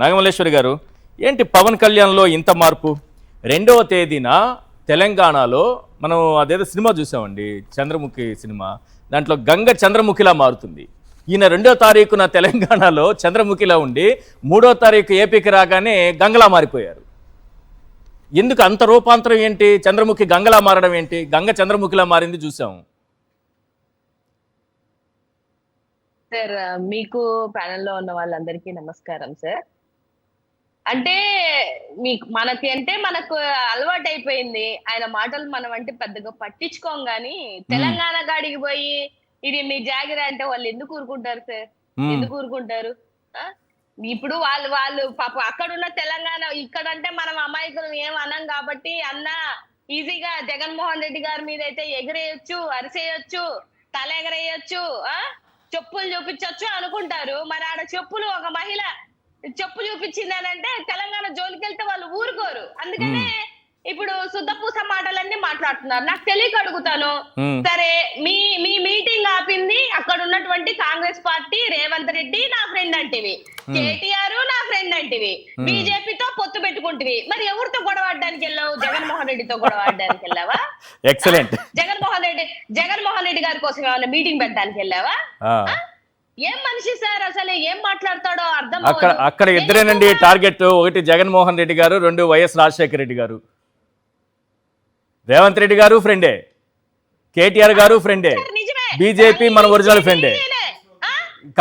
నాగమల్లేశ్వరి గారు, ఏంటి పవన్ కళ్యాణ్లో ఇంత మార్పు? 2వ తేదీన తెలంగాణలో మనం అదేదో సినిమా చూసామండి, చంద్రముఖి సినిమా. దాంట్లో గంగ చంద్రముఖిలా మారుతుంది. ఈయన 2వ తారీఖున తెలంగాణలో చంద్రముఖిలా ఉండి 3వ తారీఖు ఏపీకి రాగానే గంగలా మారిపోయారు. ఎందుకు అంత రూపాంతరం ఏంటి? చంద్రముఖి గంగలా మారడం ఏంటి? గంగ చంద్రముఖిలా మారింది చూసాము. సార్, మీకు ప్యానెల్లో ఉన్న వాళ్ళందరికీ నమస్కారం సార్. అంటే మనకు అలవాటు అయిపోయింది ఆయన మాటలు. మనం అంటే పెద్దగా పట్టించుకోం గానీ తెలంగాణ గాడికి పోయి ఇది మీ జాగిర అంటే వాళ్ళు ఎందుకు ఊరుకుంటారు సార్? ఎందుకు ఊరుకుంటారు? ఇప్పుడు వాళ్ళు పాప అక్కడున్న తెలంగాణ ఇక్కడంటే మనం అమాయకులు ఏం అనం కాబట్టి అన్న ఈజీగా జగన్మోహన్ రెడ్డి గారి మీద అయితే ఎగిరేయొచ్చు, అరిసేయొచ్చు, తల ఎగరేయొచ్చు, చెప్పులు చూపించొచ్చు అనుకుంటారు. మరి ఆడ చెప్పులు ఒక మహిళ చెప్పు చూపించిందనంటే తెలంగాణ జోలికెళ్తే వాళ్ళు ఊరుకోరు. అందుకనే ఇప్పుడు శుద్ధపూస మాటలన్నీ మాట్లాడుతున్నారు. నాకు తెలియక అడుగుతాను, సరే మీ మీ మీటింగ్ ఆపింది అక్కడ ఉన్నటువంటి కాంగ్రెస్ పార్టీ, రేవంత్ రెడ్డి నా ఫ్రెండ్ అంటివి, కేటీఆర్ నా ఫ్రెండ్ అంటివి, బీజేపీతో పొత్తు పెట్టుకుంటివి, మరి ఎవరితో గొడవడానికి వెళ్ళావు? జగన్మోహన్ రెడ్డితో గొడవడానికి వెళ్ళావా? ఎక్సలెంట్. జగన్మోహన్ రెడ్డి గారి కోసం ఏమైనా మీటింగ్ పెట్టడానికి వెళ్ళావా? ఏం మనిషి సార్, అసలు ఏం మాట్లాడతాడో అర్థం. అక్కడ ఇద్దరేనండి టార్గెట్. ఒకటి జగన్మోహన్ రెడ్డి గారు, 2 వైఎస్ రాజశేఖర రెడ్డి గారు. రేవంత్ రెడ్డి గారు ఫ్రెండే, కేటీఆర్ గారు ఫ్రెండే, బీజేపీ మన ఒరిజినల్ ఫ్రెండే,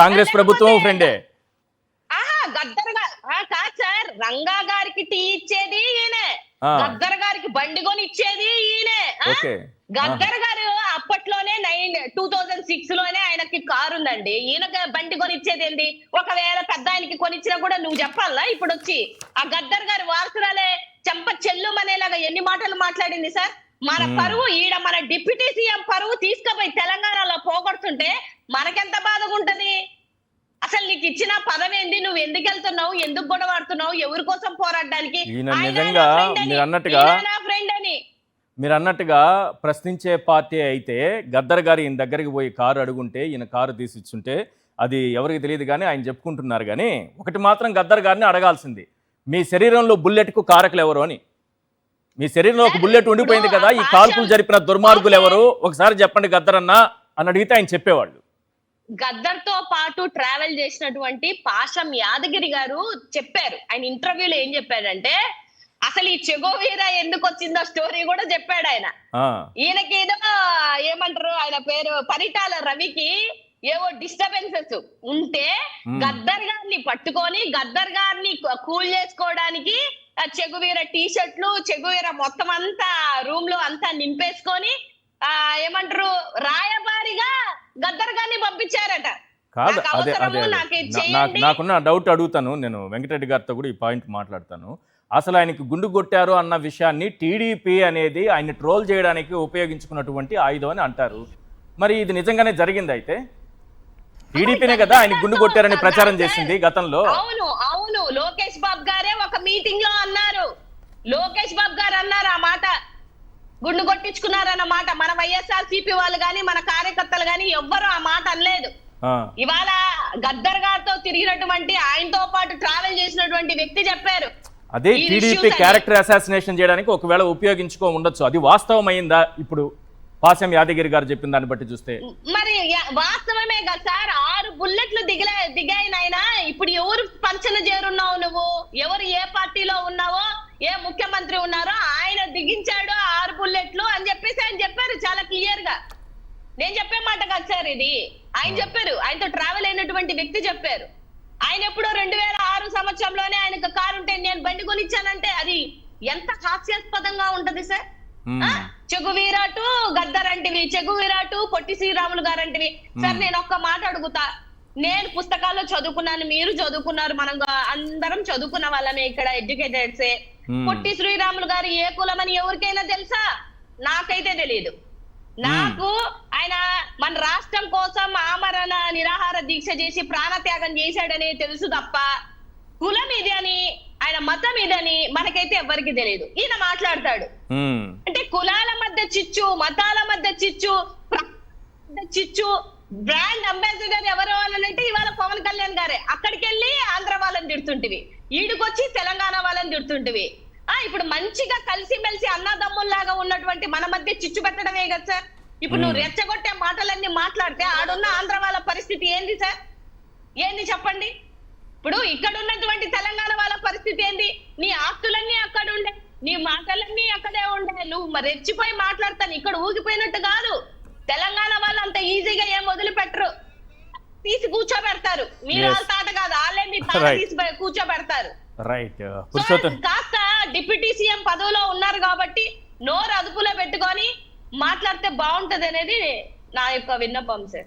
కాంగ్రెస్ ప్రభుత్వం ఫ్రెండే. కాదు సార్, రంగా గారికి టీ ఇచ్చేది ఈయనే, గద్దర్ గారికి బండి కొని ఇచ్చేది ఈయనే. గద్దర్ గారు అప్పట్లోనే 2006 లోనే ఆయనకి కారు ఉందండి, ఈయనకి బండి కొని ఇచ్చేది ఏంటి? ఒకవేళ పెద్ద ఆయనకి కొనిచ్చినా కూడా నువ్వు చెప్పాలా? ఇప్పుడు వచ్చి ఆ గద్దర్ గారి వారసురాలే చెంప చెల్లుమనేలాగా ఎన్ని మాటలు మాట్లాడింది సార్. మన పరువు ఈడ, మన డిప్యూటీ సీఎం పరువు తీసుకుపోయి తెలంగాణలో పోగొడుతుంటే మనకెంత బాధగా ఉంటది? అసలు నీకు ఇచ్చిన పదవి ఏంది? నువ్వు ఎందుకు వెళ్తున్నావు? ఎందుకు గొడవాడుతున్నావు? ఎవరి కోసం పోరాడడానికి? మీరు అన్నట్టుగా ప్రశ్నించే పార్టీ అయితే గద్దర్ గారు ఈయన దగ్గరికి పోయి కారు అడుగుంటే, ఈయన కారు తీసిచ్చుంటే అది ఎవరికి తెలియదు కానీ ఆయన చెప్పుకుంటున్నారు. కానీ ఒకటి మాత్రం గద్దర్ గారిని అడగాల్సింది, మీ శరీరంలో బుల్లెట్కు కారకులు ఎవరు అని. మీ శరీరంలో ఒక బుల్లెట్ ఉండిపోయింది కదా, ఈ కాల్పులు జరిపిన దుర్మార్గులు ఎవరు ఒకసారి చెప్పండి గద్దర్ అన్న అని అడిగితే ఆయన చెప్పేవాళ్ళు. గద్దర్ తో పాటు ట్రావెల్ చేసినటువంటి పాషం యాదగిరి గారు చెప్పారు. ఆయన ఇంటర్వ్యూలో ఏం చెప్పాడంటే, అసలు ఈ చెగోవీరా ఎందుకు వచ్చిందో స్టోరీ కూడా చెప్పాడు ఆయన. ఈయనకి ఏదో ఏమంటారు, ఆయన పేరు పరిటాల రవికి ఏవో డిస్టర్బెన్సెస్ ఉంటే గద్దర్ గారిని పట్టుకొని గద్దర్ గారిని కూల్ చేసుకోవడానికి చెగువీర టీషర్ట్లు, చెగువీర మొత్తం అంతా రూమ్ లో అంతా నింపేసుకొని ఏమంటారు రాయబారిగా గద్దర్ గారిని పంపించారట. కాదు, నాకున్న డౌట్ అడుగుతాను నేను, వెంకటరెడ్డి గారితో కూడా ఈ పాయింట్ మాట్లాడతాను. అసలు ఆయనకి గుండు కొట్టారు అన్న విషయాన్ని టీడీపీ అనేది ఆయన ట్రోల్ చేయడానికి ఉపయోగించుకున్నటువంటి ఆయుధం అని అంటారు. మరి ఇది నిజంగానే జరిగింది అయితే? టీడీపీనే కదా ఆయన గుండు కొట్టారని ప్రచారం చేసింది గతంలో. అవును అవును, లోకేష్ బాబు గారే ఒక మీటింగ్ లో అన్నారు. లోకేష్ బాబు గారు అన్నారు ఆ మాట, గుండు కొట్టించుకున్నారన్న మాట. మన వైఎస్ఆర్సీపీ వాళ్ళు గాని మన కార్యకర్తలు గాని ఎవ్వరు ఆ మాట అనలేదు. ఇవాళ గద్దర్ గారితో తిరిగినటువంటి, ఆయనతో పాటు ట్రావెల్ చేసినటువంటి వ్యక్తి చెప్పారు. అదే టీడీపీ క్యారెక్టర్ అసాసినేషన్ చేయడానికి ఒకవేళ ఉపయోగించుకో ఉండొచ్చు. అది వాస్తవం అయిందా ఇప్పుడు పాశం యాదగిరి గారు చెప్పిన దాన్ని బట్టి చూస్తే? మరి వాస్తవమే కదా సార్. 6 బుల్లెట్లు దిగాయినైనా ఇప్పుడు ఎవరు పంచన చేరున్నావు నువ్వు? ఎవరు ఏ పార్టీలో ఉన్నావో, ఏ ముఖ్యమంత్రి ఉన్నారో ఆయన దిగించాడు 6 బుల్లెట్లు అని చెప్పేసి ఆయన చెప్పారు చాలా క్లియర్ గా. నేను చెప్పే మాట కాదు సార్ ఇది, ఆయన చెప్పారు. ఆయనతో ట్రావెల్ అయినటువంటి వ్యక్తి చెప్పారు. ఆయన ఎప్పుడో 2006 సంవత్సరంలోనే ఆయనకు కారు ఉంటే నేను బండి కొనిచ్చానంటే అది ఎంత హాస్యాస్పదంగా ఉంటది సార్. చెగువీరాటు గద్దర్ అంటివి, చెగువీరాటు పొట్టి శ్రీరాములు గారు అంటివి. సార్ నేను ఒక్క మాట అడుగుతా, నేను పుస్తకాల్లో చదువుకున్నాను, మీరు చదువుకున్నారు, మనం అందరం చదువుకున్న వాళ్ళమే ఇక్కడ, ఎడ్యుకేటెడ్సే. పొట్టి శ్రీరాములు గారు ఏ కులమని ఎవరికైనా తెలుసా? నాకైతే తెలియదు. నాకు ఆయన మన రాష్ట్రం కోసం ఆమరణ నిరాహార దీక్ష చేసి ప్రాణత్యాగం చేశాడనే తెలుసు తప్ప కులం ఇది అని, ఆయన మతం ఇదని మనకైతే ఎవ్వరికి తెలియదు. ఈయన మాట్లాడతాడు అంటే కులాల మధ్య చిచ్చు, మతాల మధ్య చిచ్చు, చిచ్చు, బ్రాండ్ అంబాసిడర్ ఎవరు అని అంటే ఇవాళ పవన్ కళ్యాణ్ గారే. అక్కడికి వెళ్ళి ఆంధ్ర వాళ్ళని తిడుతుంటివి, ఈడుకొచ్చి తెలంగాణ వాళ్ళని తిడుతుంటివి. ఇప్పుడు మంచిగా కలిసిమెలిసి అన్నదమ్ముల్లాగా ఉన్నటువంటి మన మధ్య చిచ్చు పెట్టడమే కదా సార్. ఇప్పుడు నువ్వు రెచ్చగొట్టే మాటలన్నీ మాట్లాడితే ఆడున్న ఆంధ్ర వాళ్ళ పరిస్థితి ఏంది సార్? ఏంది చెప్పండి? ఇప్పుడు ఇక్కడ ఉన్నటువంటి తెలంగాణ వాళ్ళ పరిస్థితి ఏంది? నీ ఆస్తులన్నీ అక్కడ ఉండే, నీ మాటలన్నీ అక్కడే ఉండే, నువ్వు రెచ్చిపోయి మాట్లాడతాను ఇక్కడ ఊగిపోయినట్టు కాదు. తెలంగాణ వాళ్ళు అంత ఈజీగా ఏం వదిలిపెట్టరు, తీసి కూర్చోబెడతారు. మీరు వాళ్ళ తాట కాదు, వాళ్ళే మీ తాట తీసి కూర్చోబెడతారు. రైట్. కాస్త డిప్యూటీ సీఎం పదవిలో ఉన్నారు కాబట్టి నోరు అదుపులో పెట్టుకొని మాట్లాడితే బాగుంటది అనేది నా యొక్క విన్నపం సార్.